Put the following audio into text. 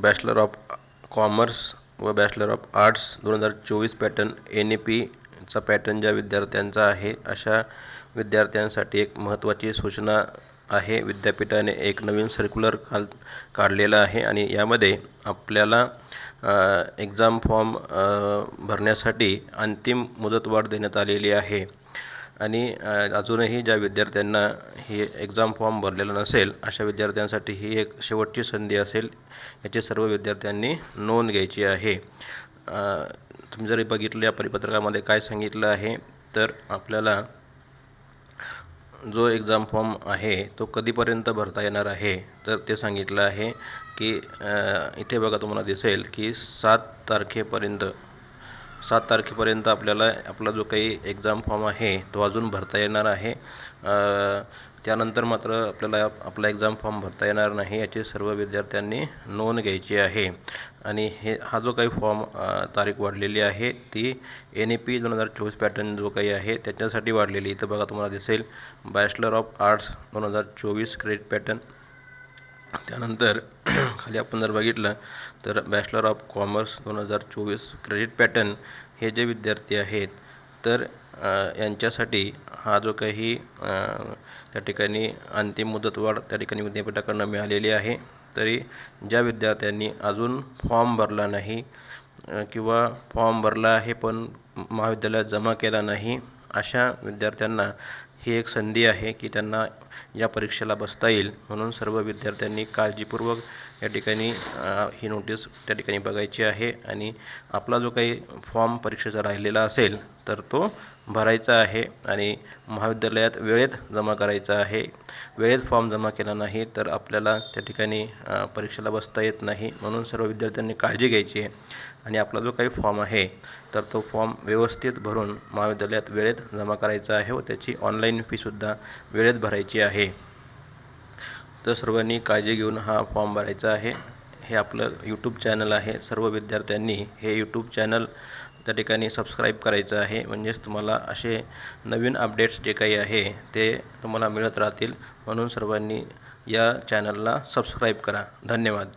Bachelor of commerce व bachelor of arts 2024 pattern NEPचा pattern ज्या विद्यार्थ्यांचा आहे अशा विद्यार्थ्यांसाठी एक महत्त्वाची सूचना आहे। विद्यापीठाने एक नवीन सर्क्युलर काढलेला आहे आणि यामध्ये आपल्याला एक्झाम फॉर्म भरण्यासाठी अंतिम मुदतवाढ देण्यात आलेली आहे आणि अजूनही ज्या विद्यार्थ्यांना ही एक्झाम फॉर्म भरलेला नसेल अशा विद्यार्थ्यांसाठी ही एक शेवटची संधी असेल, याची सर्व विद्यार्थ्यांनी नोंद घ्यायची आहे। तुम्ही जरी बघितलं या परिपत्रकामध्ये काय सांगितलं आहे तर आपल्याला जो एक्झाम फॉर्म आहे तो कधीपर्यंत भरता येणार आहे तर ते सांगितलं आहे की इथे बघा तुम्हाला दिसेल की 7 तारखेपर्यंत आपल्याला आपला जो काही एक्झाम फॉर्म आहे तो अजून भरता येणार आहे। त्यानंतर मात्र आपल्याला आपला एक्झाम फॉर्म भरता येणार नाही, याची सर्व विद्यार्थ्यांनी नोंद घ्यायची आहे। आणि हा जो काही फॉर्म तारीख वाढलेली आहे ती NEP 2024 पॅटर्न जो काही आहे त्याच्यासाठी वाढलेली। इथं बघा तुम्हाला दिसेल bachelor of arts 2024 credit pattern. त्यानंतर खाली आपण जर बघितलं तर bachelor of commerce 2024 credit pattern हे जे विद्यार्थी आहेत तर यांच्यासाठी हा जो काही त्या ठिकाणी अंतिम मुदतवाढ त्या ठिकाणी विद्यापीठाकडून मिळालेली आहे। तरी ज्या विद्यार्थ्यांनी अजून फॉर्म भरला नाही किंवा फॉर्म भरला आहे पण महाविद्यालयात जमा केला नाही अशा विद्यार्थ्यांना ही एक संधी आहे की त्यांना या परीक्षेला बसता येईल, म्हणून सर्व विद्यार्थ्यांनी काळजीपूर्वक या ठिकाणी ही नोटीस त्या ठिकाणी बघायची आहे आणि आपला जो काही फॉर्म परीक्षेचा राहिलेला असेल तर तो भरायचा आहे आणि महाविद्यालयात वेळेत जमा करायचा आहे। वेळेत फॉर्म जमा केला नाही तर आपल्याला त्या ठिकाणी परीक्षेला बसता येत नाही, म्हणून सर्व विद्यार्थ्यांनी काळजी घ्यायची आहे आणि आपला जो काही फॉर्म आहे तर तो फॉर्म व्यवस्थित भरून महाविद्यालयात वेळेत जमा करायचा आहे व त्याची ऑनलाईन फीसुद्धा वेळेत भरायची आहे। तर सर्वांनी काळजी घेऊन हा फॉर्म भरायचा आहे। हे आपलं यूट्यूब चॅनल आहे, सर्व विद्यार्थ्यांनी हे यूट्यूब चॅनल त्या ठिकाणी सबस्क्राईब करायचं आहे, म्हणजेच तुम्हाला असे नवीन अपडेट्स जे काही आहे ते तुम्हाला मिळत राहतील, म्हणून सर्वांनी या चॅनलला सबस्क्राईब करा। धन्यवाद।